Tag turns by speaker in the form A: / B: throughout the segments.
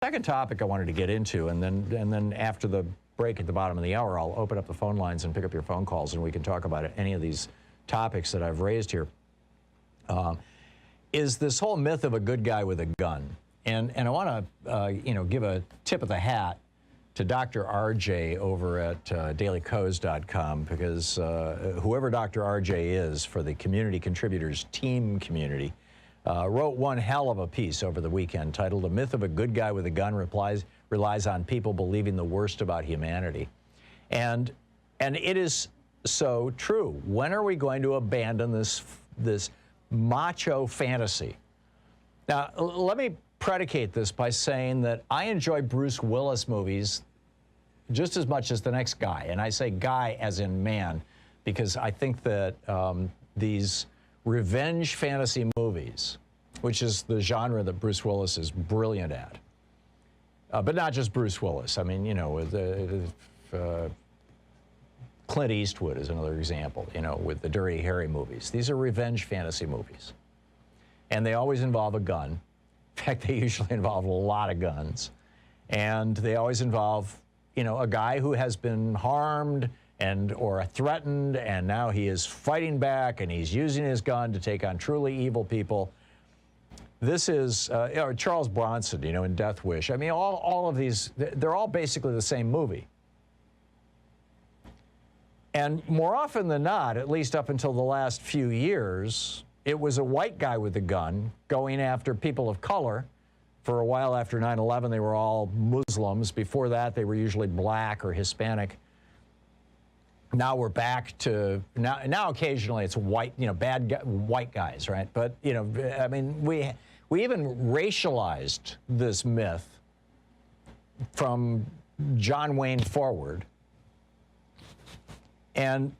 A: second topic I wanted to get into, and then after the break at the bottom of the hour, I'll open up the phone lines and pick up your phone calls, and we can talk about any of these topics that I've raised here, is this whole myth of a good guy with a gun. And I want to, give a tip of the hat to Dr. RJ over at dailycoast.com, because whoever Dr. RJ is for the community contributors team community wrote one hell of a piece over the weekend titled "The Myth of a Good Guy with a Gun Relies on People Believing the Worst About Humanity." And it is so true. When are we going to abandon this macho fantasy? Now, let me predicate this by saying that I enjoy Bruce Willis movies just as much as the next guy. And I say guy as in man, because I think that these revenge fantasy movies, which is the genre that Bruce Willis is brilliant at, but not just Bruce Willis. I mean, Clint Eastwood is another example, with the Dirty Harry movies. These are revenge fantasy movies. And they always involve a gun. In fact, they usually involve a lot of guns. And they always involve, a guy who has been harmed or threatened, and now he is fighting back, and he's using his gun to take on truly evil people. This is Charles Bronson, in Death Wish. I mean, all of these, they're all basically the same movie. And more often than not, at least up until the last few years, it was a white guy with a gun going after people of color. For a while after 9/11, they were all Muslims. Before that, they were usually black or Hispanic. Now we're back to, now occasionally it's white, white guys, right? But, I mean, we even racialized this myth from John Wayne forward. And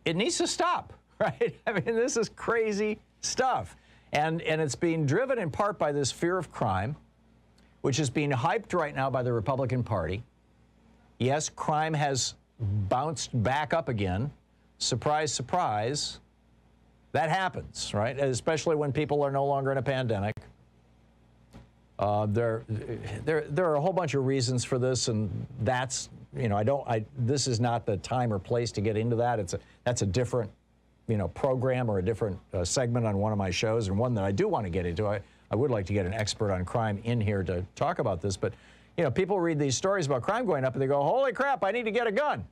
A: it needs to stop, right? I mean, this is crazy stuff. And it's being driven in part by this fear of crime, which is being hyped right now by the Republican Party. Yes, crime has bounced back up again. Surprise, surprise. That happens, right? Especially when people are no longer in a pandemic. There are a whole bunch of reasons for this, and that's, this is not the time or place to get into that. That's a different, program or a different segment on one of my shows, and one that I do want to get into. I would like to get an expert on crime in here to talk about this, but, people read these stories about crime going up and they go, holy crap, I need to get a gun.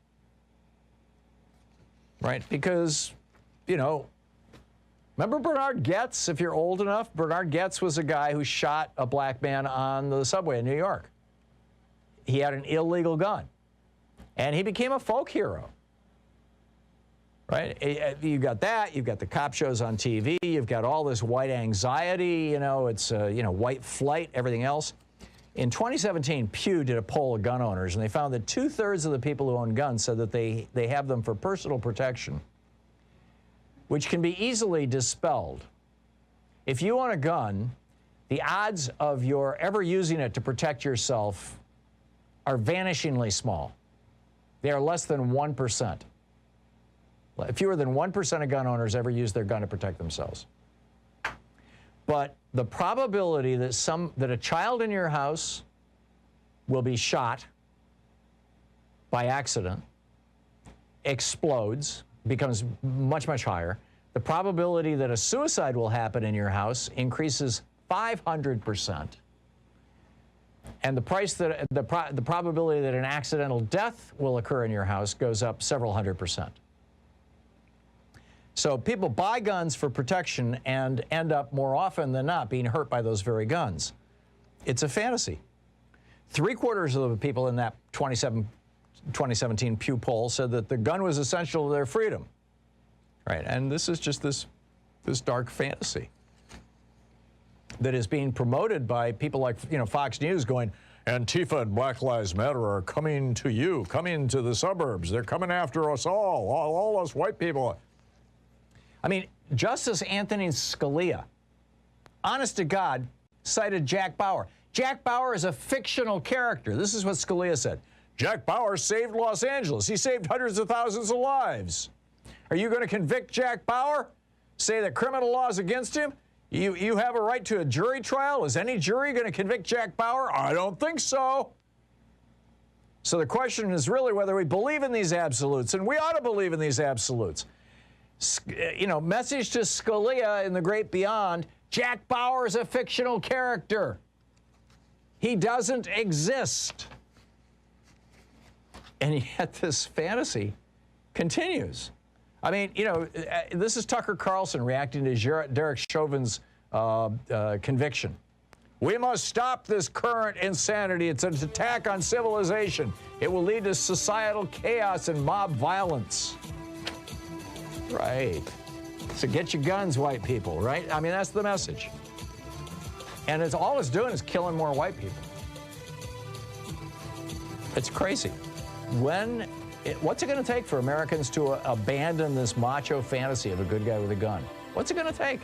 A: Right? Because, remember Bernard Goetz, if you're old enough? Bernard Goetz was a guy who shot a black man on the subway in New York. He had an illegal gun, and he became a folk hero. Right? You've got that. You've got the cop shows on TV. You've got all this white anxiety. It's white flight, everything else. In 2017, Pew did a poll of gun owners, and they found that 2/3 of the people who own guns said that they have them for personal protection, which can be easily dispelled. If you own a gun, the odds of your ever using it to protect yourself are vanishingly small. They are less than 1%. Fewer than 1% of gun owners ever use their gun to protect themselves. But the probability that a child in your house will be shot by accident explodes, becomes much, much higher. The probability that a suicide will happen in your house increases 500%. And the probability that an accidental death will occur in your house goes up several 100%. So people buy guns for protection and end up more often than not being hurt by those very guns. It's a fantasy. 3/4 of the people in that 2017 Pew poll said that the gun was essential to their freedom. Right? And this is just this dark fantasy that is being promoted by people like, Fox News going, Antifa and Black Lives Matter are coming to you, coming to the suburbs. They're coming after us all us white people. I mean, Justice Anthony Scalia, honest to God, cited Jack Bauer. Jack Bauer is a fictional character. This is what Scalia said. Jack Bauer saved Los Angeles. He saved hundreds of thousands of lives. Are you going to convict Jack Bauer? Say that criminal law is against him? You have a right to a jury trial? Is any jury going to convict Jack Bauer? I don't think so. So the question is really whether we believe in these absolutes, and we ought to believe in these absolutes. You know, message to Scalia in The Great Beyond, Jack Bauer is a fictional character. He doesn't exist. And yet this fantasy continues. I mean, you know, this is Tucker Carlson reacting to Derek Chauvin's conviction. We must stop this current insanity. It's an attack on civilization. It will lead to societal chaos and mob violence. Right. So get your guns, white people, right? I mean, that's the message. And all it's doing is killing more white people. It's crazy. What's it going to take for Americans to abandon this macho fantasy of a good guy with a gun? What's it going to take?